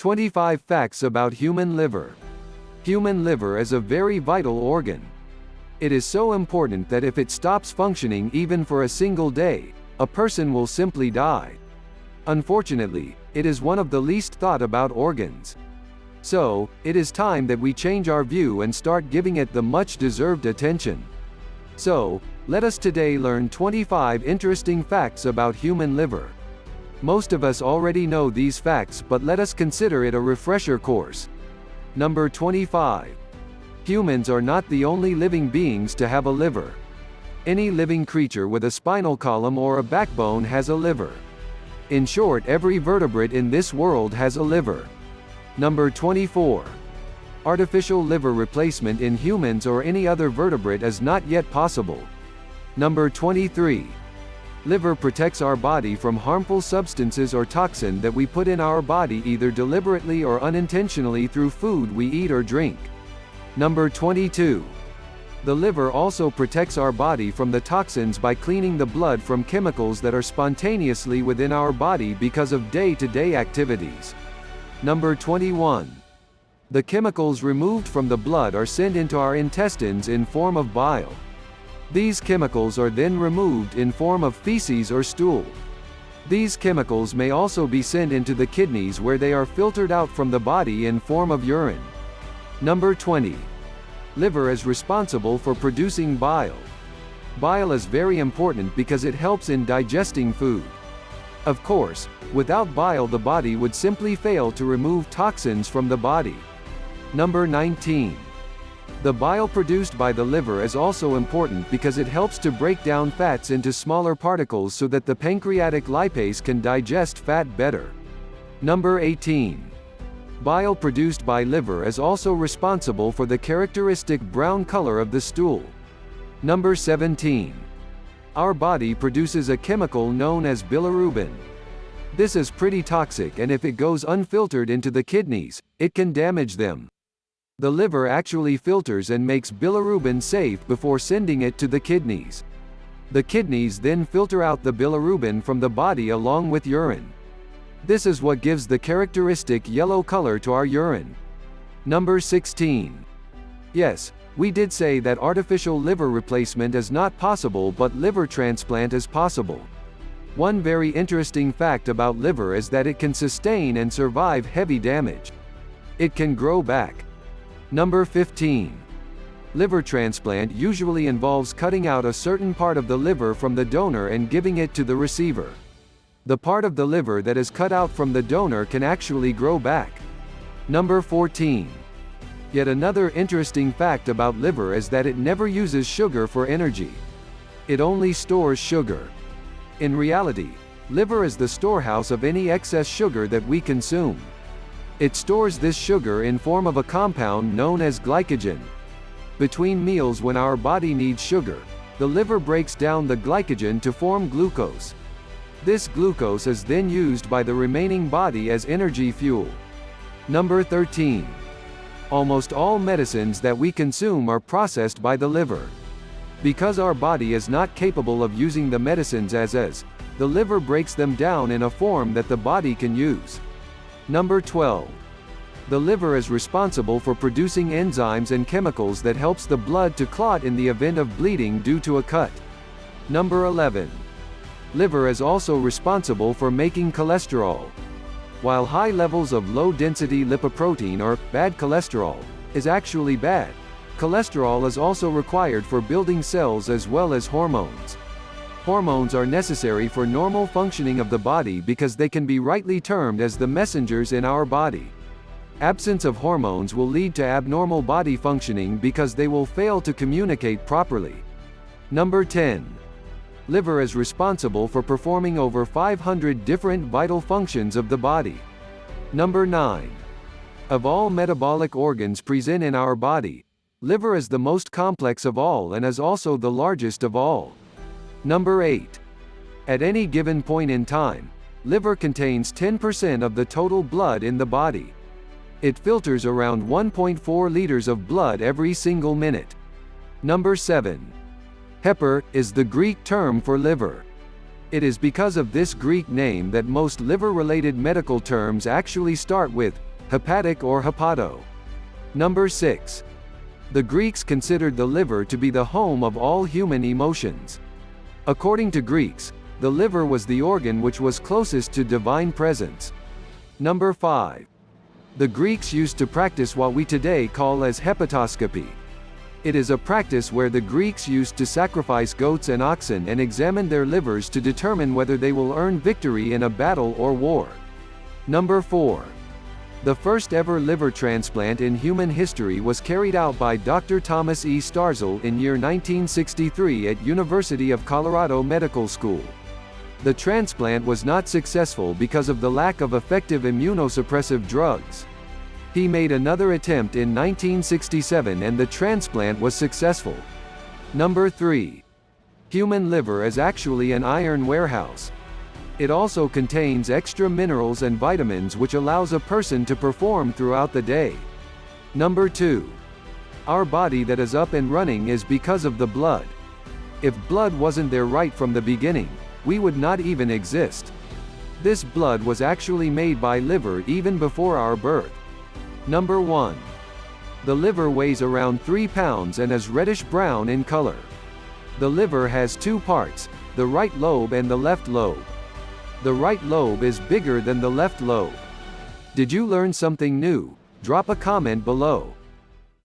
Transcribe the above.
25 Facts about human liver. Human liver is a very vital organ. It is so important that if it stops functioning even for a single day, a person will simply die. Unfortunately, it is one of the least thought about organs. So, it is time that we change our view and start giving it the much-deserved attention. So, let us today learn 25 interesting facts about human liver. Most of us already know these facts, but let us consider it a refresher course. Number 25. Humans are not the only living beings to have a liver. Any living creature with a spinal column or a backbone has a liver. In short, every vertebrate in this world has a liver. Number 24. Artificial liver replacement in humans or any other vertebrate is not yet possible. Number 23. Liver protects our body from harmful substances or toxin that we put in our body either deliberately or unintentionally through food we eat or drink. Number 22. The liver also protects our body from the toxins by cleaning the blood from chemicals that are spontaneously within our body because of day-to-day activities. Number 21. The chemicals removed from the blood are sent into our intestines in form of bile. These chemicals are then removed in form of feces or stool. These chemicals may also be sent into the kidneys where they are filtered out from the body in form of urine. Number 20. Liver is responsible for producing bile. Bile is very important because it helps in digesting food. Of course, without bile the body would simply fail to remove toxins from the body. Number 19. The bile produced by the liver is also important because it helps to break down fats into smaller particles so that the pancreatic lipase can digest fat better. Number 18. Bile produced by liver is also responsible for the characteristic brown color of the stool. Number 17. Our body produces a chemical known as bilirubin. This is pretty toxic, and if it goes unfiltered into the kidneys, it can damage them. The liver actually filters and makes bilirubin safe before sending it to the kidneys. The kidneys then filter out the bilirubin from the body along with urine. This is what gives the characteristic yellow color to our urine. Number 16. Yes, we did say that artificial liver replacement is not possible, but liver transplant is possible. One very interesting fact about liver is that it can sustain and survive heavy damage. It can grow back. Number 15. Liver transplant usually involves cutting out a certain part of the liver from the donor and giving it to the receiver. The part of the liver that is cut out from the donor can actually grow back. Number 14. Yet another interesting fact about liver is that it never uses sugar for energy. It only stores sugar. In reality, liver is the storehouse of any excess sugar that we consume. It stores this sugar in form of a compound known as glycogen. Between meals, when our body needs sugar, the liver breaks down the glycogen to form glucose. This glucose is then used by the remaining body as energy fuel. Number 13. Almost all medicines that we consume are processed by the liver. Because our body is not capable of using the medicines as is, the liver breaks them down in a form that the body can use. Number 12. The liver is responsible for producing enzymes and chemicals that helps the blood to clot in the event of bleeding due to a cut. Number 11. Liver is also responsible for making cholesterol. While high levels of low-density lipoprotein or bad cholesterol is actually bad, cholesterol is also required for building cells as well as hormones. Hormones are necessary for normal functioning of the body because they can be rightly termed as the messengers in our body. Absence of hormones will lead to abnormal body functioning because they will fail to communicate properly. Number 10. Liver is responsible for performing over 500 different vital functions of the body. Number 9. Of all metabolic organs present in our body, liver is the most complex of all and is also the largest of all. Number 8. At any given point in time, liver contains 10% of the total blood in the body. It filters around 1.4 liters of blood every single minute. Number 7. Heper is the Greek term for liver. It is because of this Greek name that most liver-related medical terms actually start with hepatic or hepato. Number 6. The Greeks considered the liver to be the home of all human emotions. According to Greeks, the liver was the organ which was closest to divine presence. Number 5. The Greeks used to practice what we today call as hepatoscopy. It is a practice where the Greeks used to sacrifice goats and oxen and examine their livers to determine whether they will earn victory in a battle or war. Number 4. The first ever liver transplant in human history was carried out by Dr. Thomas E. Starzl in year 1963 at University of Colorado Medical School. The transplant was not successful because of the lack of effective immunosuppressive drugs. He made another attempt in 1967 and the transplant was successful. Number 3. Human liver is actually an iron warehouse. It also contains extra minerals and vitamins which allows a person to perform throughout the day. Number 2. Our body that is up and running is because of the blood. If blood wasn't there right from the beginning, we would not even exist. This blood was actually made by liver even before our birth. Number 1. The liver weighs around 3 pounds and is reddish-brown in color. The liver has two parts, the right lobe and the left lobe. The right lobe is bigger than the left lobe. Did you learn something new? Drop a comment below.